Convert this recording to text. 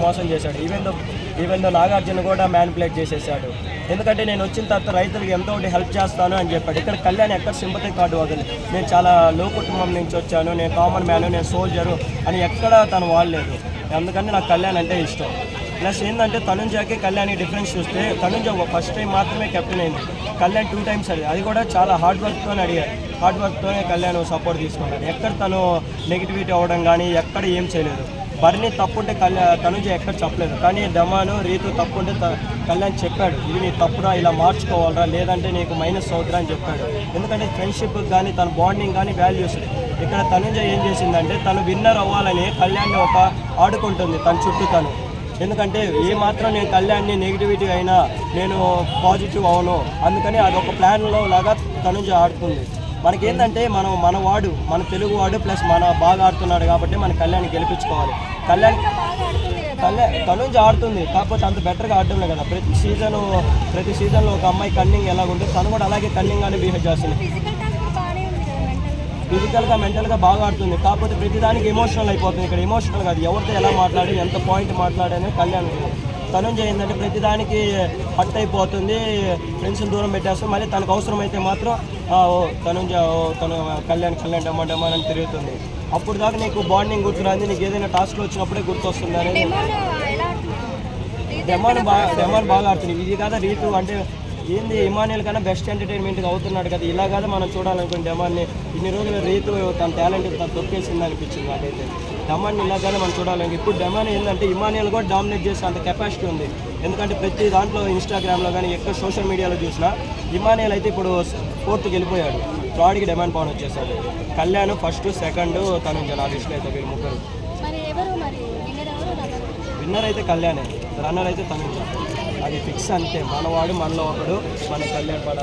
మోసం చేశాడు. Even though Nagarjuna కూడా మ్యానిపులేట్ చేసేసాడు. ఎందుకంటే నేను వచ్చిన తర్వాత రైతులకు ఎంతో ఒకటి హెల్ప్ చేస్తాను అని చెప్పాడు. ఇక్కడ కళ్యాణ్ ఎక్కడ సింపతి కార్డు వదిలి నేను చాలా లో కుటుంబం నుంచి వచ్చాను, నేను కామన్ మ్యాను, నేను సోల్జరు అని ఎక్కడ తను వాడలేదు. అందుకని నాకు కళ్యాణ్ అంటే ఇష్టం. ప్లస్ ఏంటంటే తనుంజకి కళ్యాణ్ డిఫరెన్స్ చూస్తే తనుంజ ఫస్ట్ టైం మాత్రమే కెప్టెన్ అయింది, కళ్యాణ్ 2 times అది కూడా చాలా హార్డ్ వర్క్తోనే అడిగారు. హార్డ్ వర్క్తోనే కళ్యాణ్ సపోర్ట్ తీసుకున్నాడు. ఎక్కడ తను నెగిటివిటీ అవ్వడం కానీ ఎక్కడ ఏం చేయలేదు. బర్నీ తప్పుంటే తనుజ ఎక్కడ చెప్పలేదు, కానీ దమాను రీతు తప్పుంటే కళ్యాణ్ చెప్పాడు, ఇది నీ తప్పురా, ఇలా మార్చుకోవాలరా, లేదంటే నీకు మైనస్ అవుతురా అని చెప్పాడు. ఎందుకంటే ఫ్రెండ్షిప్ కానీ తన బాండింగ్ కానీ వాల్యూస్. ఇక్కడ తనుజ ఏం చేసిందంటే తను విన్నర్ అవ్వాలని కళ్యాణ్ని ఒక ఆడుకుంటుంది తన చుట్టూ తను. ఎందుకంటే ఏ మాత్రం నేను కళ్యాణ్ని నెగిటివిటీ అయినా నేను పాజిటివ్ అవను, అందుకని అదొక ప్లాన్లో లాగా తనుజ ఆడుతుంది. మనకేంటంటే మనవాడు మన తెలుగువాడు ప్లస్ బాగా ఆడుతున్నాడు కాబట్టి మన కళ్యాణ్ని గెలిపించుకోవాలి. తనుజ ఆడుతుంది, కాకపోతే అంత బెటర్గా ఆడటంలే కదా. ప్రతి సీజన్లో ఒక అమ్మాయి కన్నింగ్ ఎలా ఉంటుంది, తను కూడా అలాగే కన్నింగ్గానే బిహేవ్ చేస్తుంది. ఫిజికల్గా మెంటల్గా బాగా ఆడుతుంది, కాకపోతే ప్రతిదానికి ఎమోషనల్ అయిపోతుంది. ఇక్కడ ఎమోషనల్ కాదు, ఎవరితో ఎలా మాట్లాడి ఎంత పాయింట్ మాట్లాడని కళ్యాణ్. తనుంజ ఏంటంటే ప్రతిదానికి హట్ అయిపోతుంది, ఫ్రెండ్స్ని దూరం పెట్టేస్తుంది. మళ్ళీ తనకు అవసరమైతే మాత్రం తను కళ్యాణ్ డమ్మా అని తిరుగుతుంది. అప్పుడు దాకా నీకు బాండింగ్ గుర్తురాంది, నీకు ఏదైనా టాస్క్లు వచ్చినప్పుడే గుర్తొస్తుంది అనేది. డెమాన్ బాగా ఆడుతుంది. ఇది కదా రీతు అంటే ఏంది, ఇమానియల్ కన్నా బెస్ట్ ఎంటర్టైన్మెంట్గా అవుతున్నాడు కదా. ఇలా కదా మనం చూడాలనుకుని డెమాన్ని. ఇన్ని రోజులు రీతు తన టాలెంట్ తను తొక్కేసింది అనిపించింది నాకైతే. డెమాన్ని ఇలాగానే మనం చూడాలని. ఇప్పుడు డెమాన్ ఏంటంటే ఇమానియల్ కూడా డామినేట్ చేసే అంత కెపాసిటీ ఉంది. ఎందుకంటే ప్రతి దాంట్లో ఇన్స్టాగ్రామ్లో కానీ ఎక్కువ సోషల్ మీడియాలో చూసినా ఇమానియల్ అయితే ఇప్పుడు 4th వెళ్ళిపోయాడు, 3rd డెమాన్ పవన్ వచ్చేసాడు. కళ్యాణ్ 1st, 2nd తనుంజ నా దృష్టిలో అయితే వీళ్ళు ముగ్గురు. విన్నర్ అయితే కళ్యాణే, రన్నర్ అయితే తనుంజ. అది ఫిక్స్ అంతే. మనవాడు మనలో ఒకడు, మన కళ్యాణ్ పడాలి.